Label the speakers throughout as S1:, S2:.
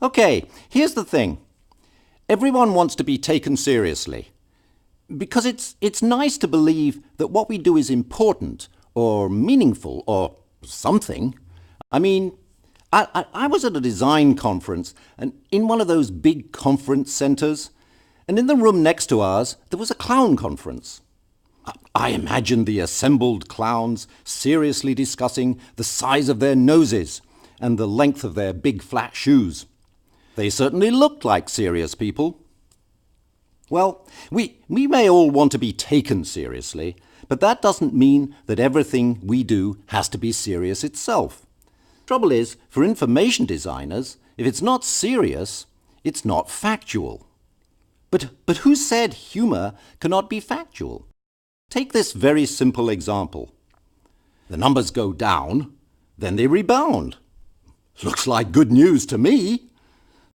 S1: Okay, here's the thing. Everyone wants to be taken seriously. Because it's nice to believe that what we do is important or meaningful or something. I mean, I was at a design conference and in one of those big conference centers, and in the room next to ours there was a clown conference. I imagined the assembled clowns seriously discussing the size of their noses and the length of their big flat shoes. They certainly looked like serious people. Well, we may all want to be taken seriously, but that doesn't mean that everything we do has to be serious itself. Trouble is, for information designers, if it's not serious, it's not factual. But who said humor cannot be factual? Take this very simple example. The numbers go down, then they rebound. Looks like good news to me.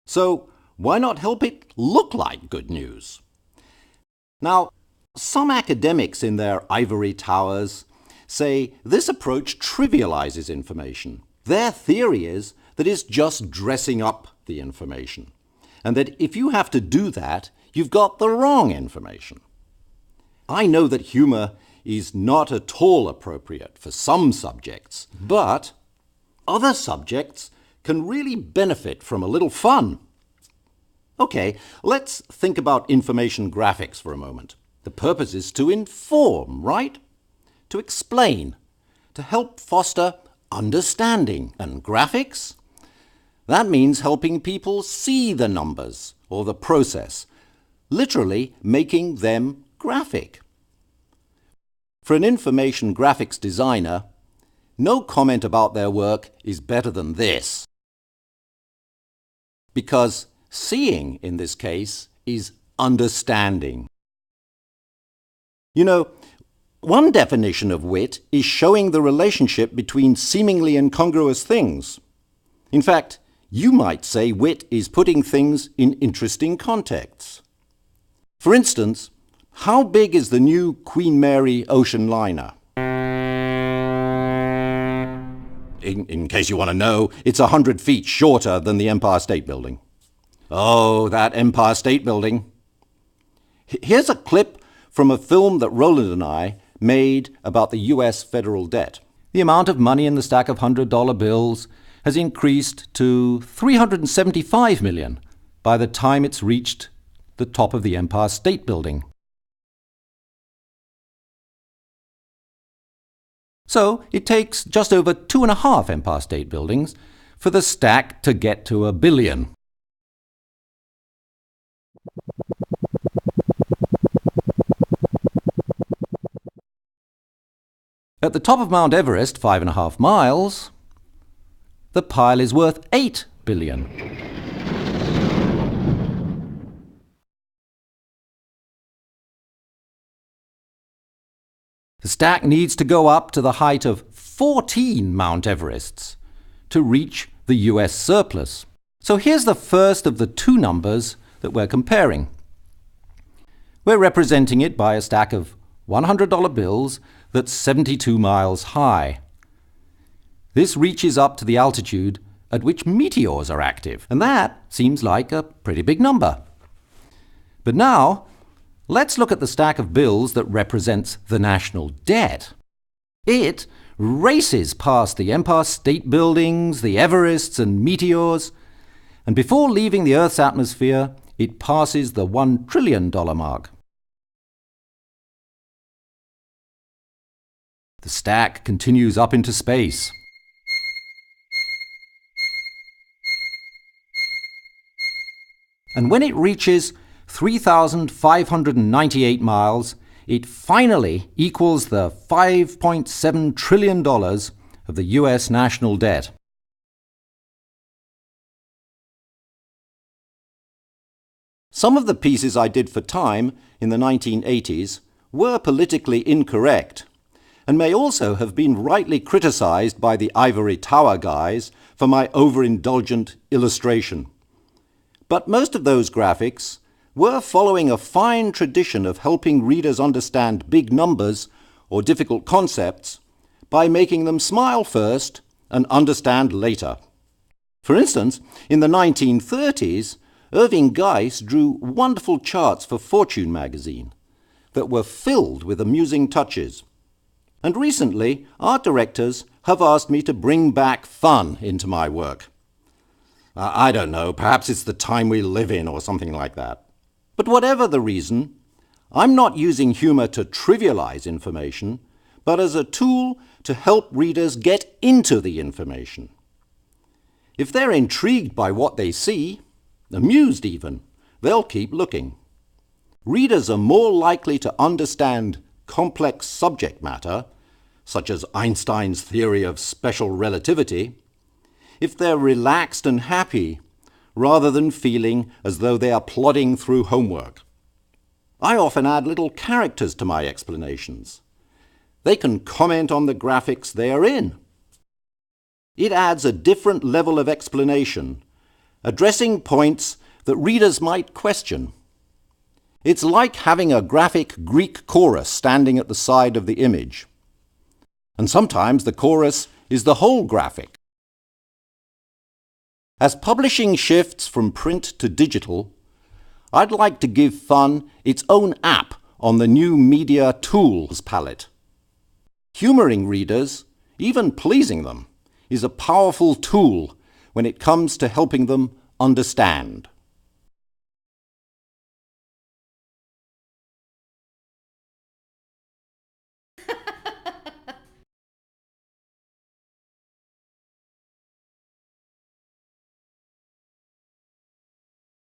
S1: So why not help it look like good news? Now, some academics in their ivory towers say this approach trivializes information. Their theory is that it's just dressing up the information, and that if you have to do that, you've got the wrong information. I know that humor is not at all appropriate for some subjects, but other subjects can really benefit from a little fun. Okay, let's think about information graphics for a moment. The purpose is to inform, right? To explain, to help foster understanding. And graphics? That means helping people see the numbers or the process, literally making them graphic. For an information graphics designer, no comment about their work is better than this. Because seeing, in this case, is understanding. You know, one definition of wit is showing the relationship between seemingly incongruous things. In fact, you might say wit is putting things in interesting contexts. For instance, how big is the new Queen Mary ocean liner? In case you want to know, it's 100 feet shorter than the Empire State Building. Oh, that Empire State Building. Here's a clip from a film that Roland and I made about the U.S. federal debt. The amount of money in the stack of $100 bills has increased to $375 million by the time it's reached the top of the Empire State Building. So it takes just over 2.5 Empire State Buildings for the stack to get to $1 billion. At the top of Mount Everest, 5.5 miles, the pile is worth $8 billion. The stack needs to go up to the height of 14 Mount Everests to reach the US surplus. So here's the first of the two numbers that we're comparing. We're representing it by a stack of $100 bills that's 72 miles high. This reaches up to the altitude at which meteors are active, and that seems like a pretty big number. But now, let's look at the stack of bills that represents the national debt. It races past the Empire State Buildings, the Everests and meteors, and before leaving the Earth's atmosphere, it passes the $1 trillion mark. The stack continues up into space. And when it reaches 3,598 miles, it finally equals the $5.7 trillion of the US national debt. Some of the pieces I did for Time in the 1980s were politically incorrect, and may also have been rightly criticized by the Ivory Tower guys for my overindulgent illustration. But most of those graphics were following a fine tradition of helping readers understand big numbers or difficult concepts by making them smile first and understand later. For instance, in the 1930s, Irving Geis drew wonderful charts for Fortune magazine that were filled with amusing touches. And recently, art directors have asked me to bring back fun into my work. I don't know, perhaps it's the time we live in or something like that. But whatever the reason, I'm not using humor to trivialize information, but as a tool to help readers get into the information. If they're intrigued by what they see, amused even, they'll keep looking. Readers are more likely to understand complex subject matter, such as Einstein's theory of special relativity, if they're relaxed and happy, rather than feeling as though they are plodding through homework. I often add little characters to my explanations. They can comment on the graphics they are in. It adds a different level of explanation, addressing points that readers might question. It's like having a graphic Greek chorus standing at the side of the image. And sometimes the chorus is the whole graphic. As publishing shifts from print to digital, I'd like to give fun its own app on the new media tools palette. Humoring readers, even pleasing them, is a powerful tool when it comes to helping them understand.